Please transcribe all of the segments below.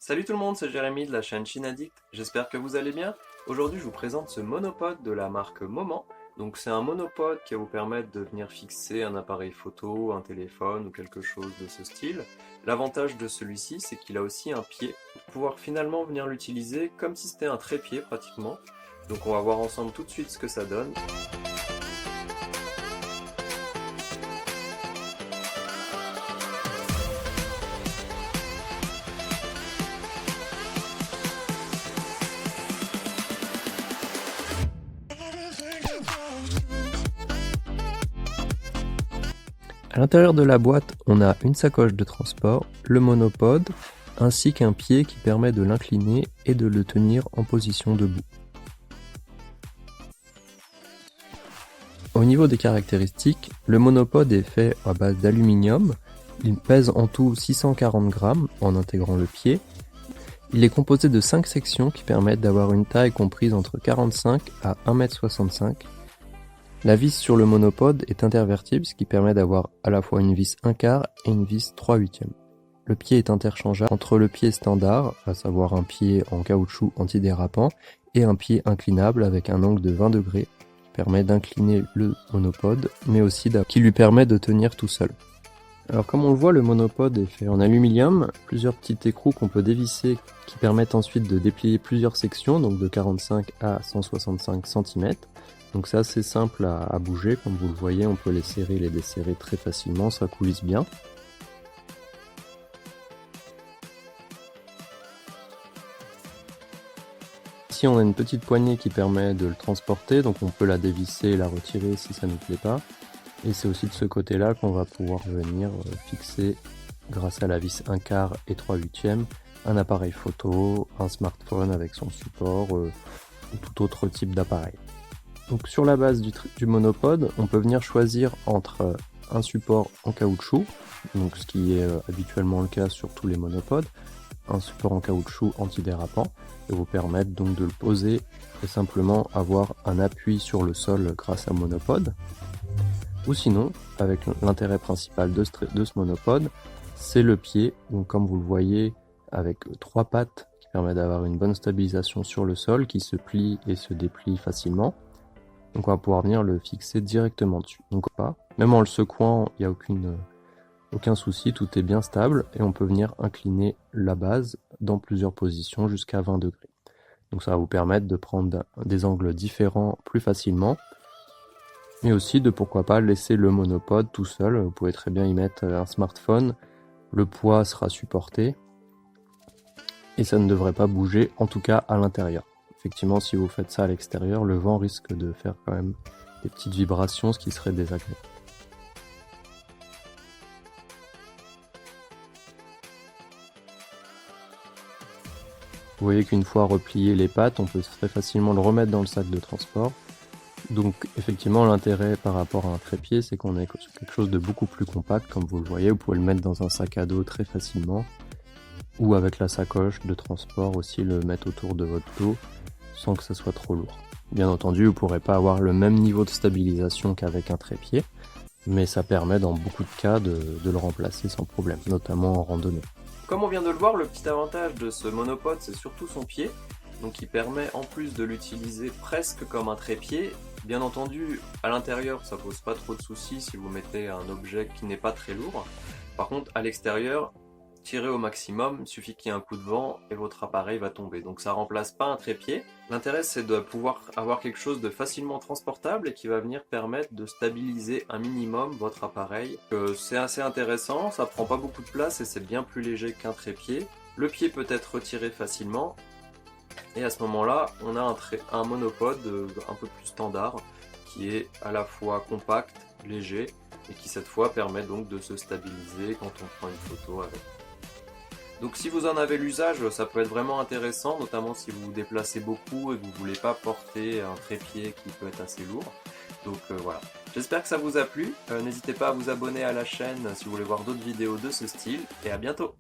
Salut tout le monde, c'est Jérémy de la chaîne Chine Addict, j'espère que vous allez bien. Aujourd'hui je vous présente ce monopode de la marque Moment. Donc c'est un monopode qui va vous permettre de venir fixer un appareil photo, un téléphone ou quelque chose de ce style. L'avantage de celui-ci c'est qu'il a aussi un pied, pour pouvoir finalement venir l'utiliser comme si c'était un trépied pratiquement. Donc on va voir ensemble tout de suite ce que ça donne. À l'intérieur de la boîte, on a une sacoche de transport, le monopode, ainsi qu'un pied qui permet de l'incliner et de le tenir en position debout. Au niveau des caractéristiques, le monopode est fait à base d'aluminium, il pèse en tout 640 grammes en intégrant le pied. Il est composé de 5 sections qui permettent d'avoir une taille comprise entre 45 à 1,65 m. La vis sur le monopode est intervertible, ce qui permet d'avoir à la fois une vis 1/4 et une vis 3/8. Le pied est interchangeable entre le pied standard, à savoir un pied en caoutchouc antidérapant, et un pied inclinable avec un angle de 20 degrés, qui permet d'incliner le monopode, mais aussi qui lui permet de tenir tout seul. Alors comme on le voit, le monopode est fait en aluminium, plusieurs petits écrous qu'on peut dévisser qui permettent ensuite de déplier plusieurs sections, donc de 45 à 165 cm. Donc c'est assez simple à bouger, comme vous le voyez, on peut les serrer et les desserrer très facilement, ça coulisse bien. Ici on a une petite poignée qui permet de le transporter, donc on peut la dévisser et la retirer si ça ne nous plaît pas. Et c'est aussi de ce côté-là qu'on va pouvoir venir fixer, grâce à la vis 1/4 et 3/8, un appareil photo, un smartphone avec son support, ou tout autre type d'appareil. Donc sur la base du monopode, on peut venir choisir entre un support en caoutchouc, donc ce qui est habituellement le cas sur tous les monopodes, un support en caoutchouc antidérapant, et vous permettre donc de le poser et simplement avoir un appui sur le sol grâce à monopode. Ou sinon, avec l'intérêt principal de ce monopode, c'est le pied, donc comme vous le voyez, avec 3 pattes qui permettent d'avoir une bonne stabilisation sur le sol, qui se plie et se déplie facilement. Donc on va pouvoir venir le fixer directement dessus. Donc pas, même en le secouant, il n'y a aucun souci, tout est bien stable et on peut venir incliner la base dans plusieurs positions jusqu'à 20 degrés. Donc ça va vous permettre de prendre des angles différents plus facilement, mais aussi de pourquoi pas laisser le monopode tout seul. Vous pouvez très bien y mettre un smartphone, le poids sera supporté et ça ne devrait pas bouger, en tout cas à l'intérieur. Effectivement, si vous faites ça à l'extérieur, le vent risque de faire quand même des petites vibrations, ce qui serait désagréable. Vous voyez qu'une fois replié les pattes, on peut très facilement le remettre dans le sac de transport. Donc effectivement, l'intérêt par rapport à un trépied, c'est qu'on est sur quelque chose de beaucoup plus compact, comme vous le voyez. Vous pouvez le mettre dans un sac à dos très facilement, ou avec la sacoche de transport aussi le mettre autour de votre dos, sans que ça soit trop lourd. Bien entendu, vous ne pourrez pas avoir le même niveau de stabilisation qu'avec un trépied, mais ça permet dans beaucoup de cas de le remplacer sans problème, notamment en randonnée. Comme on vient de le voir, le petit avantage de ce monopode, c'est surtout son pied, donc il permet en plus de l'utiliser presque comme un trépied. Bien entendu, à l'intérieur, ça pose pas trop de soucis si vous mettez un objet qui n'est pas très lourd. Par contre, à l'extérieur, tirez au maximum, il suffit qu'il y ait un coup de vent et votre appareil va tomber. Donc ça remplace pas un trépied. L'intérêt c'est de pouvoir avoir quelque chose de facilement transportable et qui va venir permettre de stabiliser un minimum votre appareil. C'est assez intéressant, ça prend pas beaucoup de place et c'est bien plus léger qu'un trépied. Le pied peut être retiré facilement. Et à ce moment-là, on a un monopode un peu plus standard qui est à la fois compact, léger et qui cette fois permet donc de se stabiliser quand on prend une photo avec. Donc si vous en avez l'usage, ça peut être vraiment intéressant, notamment si vous vous déplacez beaucoup et que vous ne voulez pas porter un trépied qui peut être assez lourd. Donc voilà, j'espère que ça vous a plu, n'hésitez pas à vous abonner à la chaîne si vous voulez voir d'autres vidéos de ce style, et à bientôt!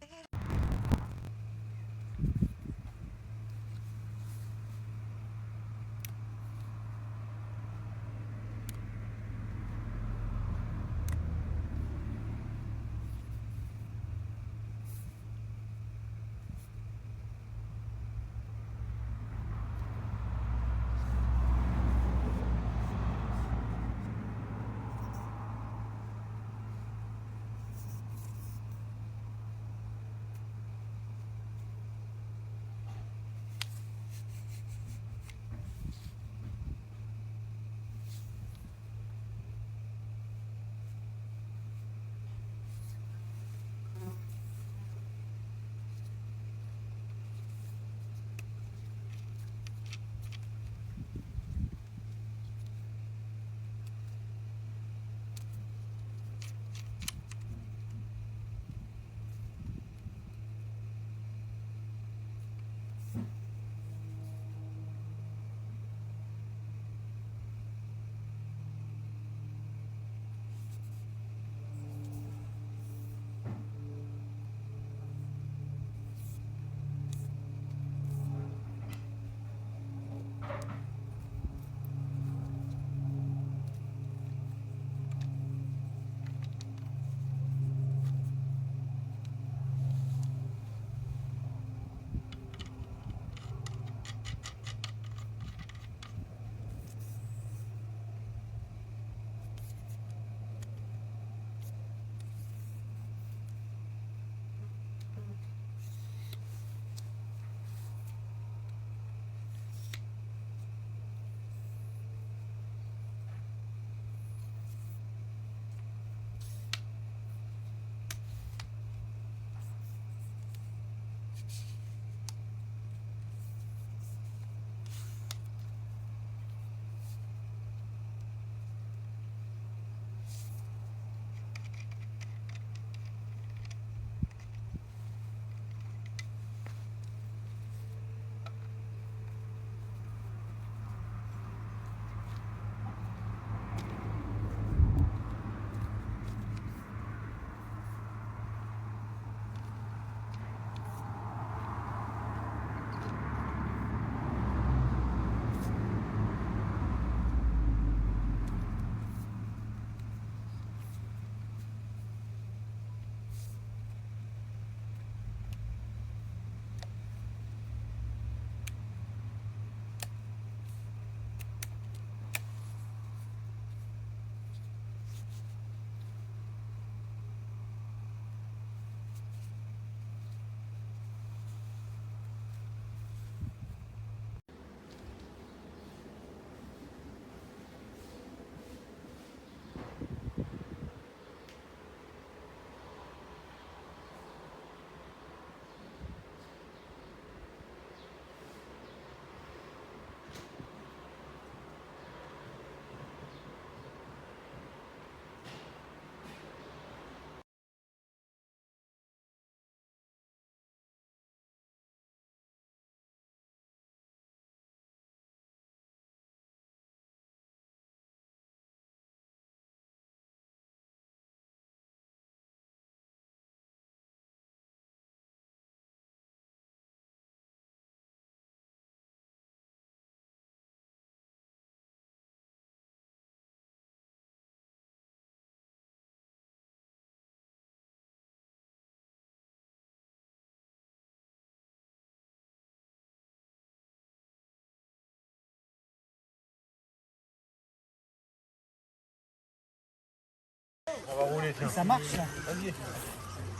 On va rouler, tiens. Ça marche là. Vas-y.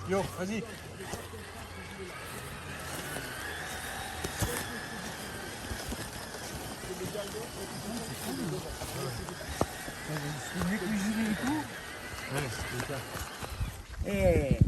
Yo, vas-y. C'est mieux que le gilet et tout. Ouais, c'est ça. Et